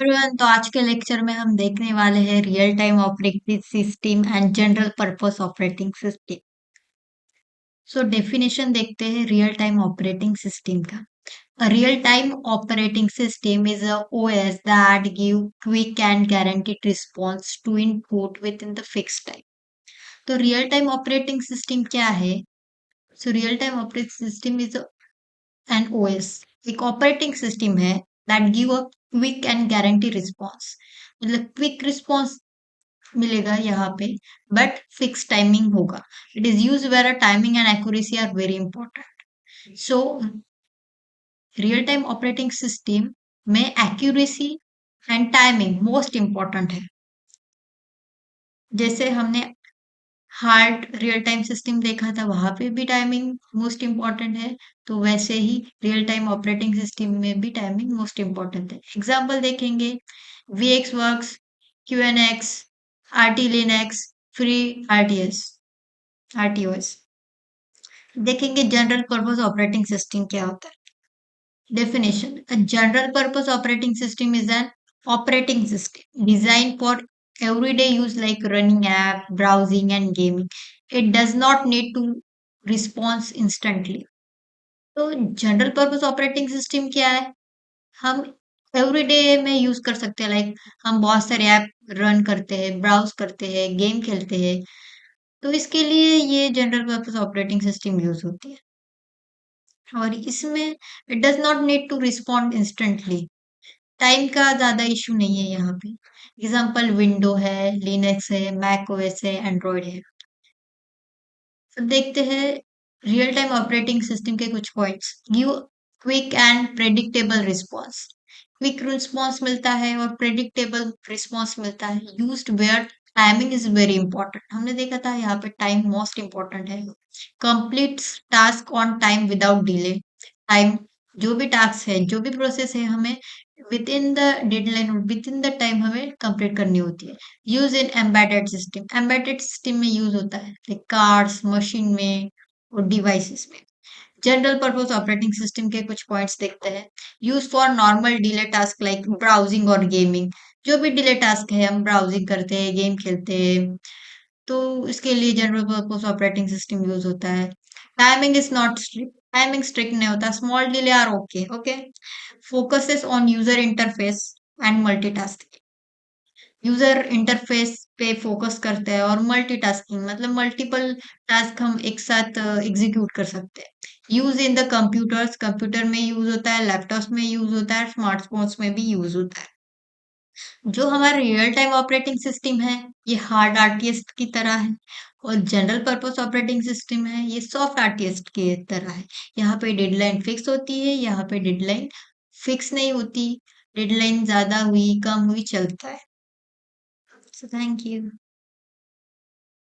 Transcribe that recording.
Everyone, तो आज के लेक्चर में हम देखने वाले हैं real time operating system and general purpose operating system. So definition देखते हैं रियल टाइम ऑपरेटिंग सिस्टम का। A real-time operating system is a OS that give quick and guaranteed response to input within the fixed time. तो real time operating system क्या है? So real time operating system is an OS, एक operating system है that give a quick and guarantee response. मतलब quick response मिलेगा यहाँ पे, but fix timing होगा। It is use where timing and accuracy are very important. So real time operating system में accuracy and timing most important है। जैसे हमने hard real time system देखा था, वहां पे भी टाइमिंग मोस्ट इंपॉर्टेंट है। तो वैसे ही रियल टाइम ऑपरेटिंग सिस्टम में भी टाइमिंग मोस्ट इंपॉर्टेंट है। एग्जाम्पल देखेंगे, VxWorks, Q N X, R T Linux, free RTS, RTOS. देखेंगे जनरल पर्पस ऑपरेटिंग सिस्टम क्या होता है। Definition: a general purpose operating system is an operating system designed for everyday use like running app, browsing and gaming. It does not need to response instantly. तो general purpose operating system क्या है? हम everyday में use कर सकते हैं। Like हम बहुत सारे ऐप रन करते हैं, ब्राउज करते हैं, गेम खेलते हैं। तो इसके लिए ये general purpose operating system use होती है। और इसमें it does not need to respond instantly. Time का ज्यादा इशू नहीं है यहाँ पे। एग्जाम्पल विंडो है, लिनक्स है, मैक ओएस है, एंड्रॉइड है। अब देखते हैं रियल टाइम ऑपरेटिंग सिस्टम के कुछ points. Give quick and predictable response. Quick response मिलता है और प्रेडिक्टेबल रिस्पॉन्स मिलता है। Used where timing is very important. हमने देखा था यहाँ पे टाइम मोस्ट इंपॉर्टेंट है। Complete task on time without delay. Time, जो भी टास्क है, जो भी प्रोसेस है, हमें विद इन द डेडलाइन और विद इन द टाइम हमें कंप्लीट करनी होती है। Use in embedded system. Embedded system में यूज होता है लाइक कार्स, मशीन में और डिवाइसेस में। जनरल पर्पस ऑपरेटिंग सिस्टम के कुछ पॉइंट्स देखते हैं। Use for normal delay task like browsing और गेमिंग। जो भी डिले टास्क है, हम ब्राउजिंग करते हैं, गेम खेलते हैं, तो इसके लिए general purpose operating system use होता है। Timing is not strict. Timing strict नहीं होता। Small delay are okay okay. Focuses on user interface and multitasking. User interface पे फोकस करते हैं और मल्टीटास्किंग मतलब मल्टीपल टास्क हम एक साथ एग्जीक्यूट कर सकते हैं। Use in the computers. Computer में यूज होता है, लैपटॉप्स में यूज होता है, स्मार्टफोन्स में भी यूज होता है। जो हमारा रियल टाइम ऑपरेटिंग सिस्टम है, ये हार्ड आरटीएस की तरह है। और जनरल पर्पस ऑपरेटिंग सिस्टम है, ये सॉफ्ट आरटीएस की तरह है। यहाँ पे डेडलाइन फिक्स होती है, यहाँ पे डेडलाइन फिक्स नहीं होती। डेडलाइन ज्यादा हुई, कम हुई, चलता है। So thank you.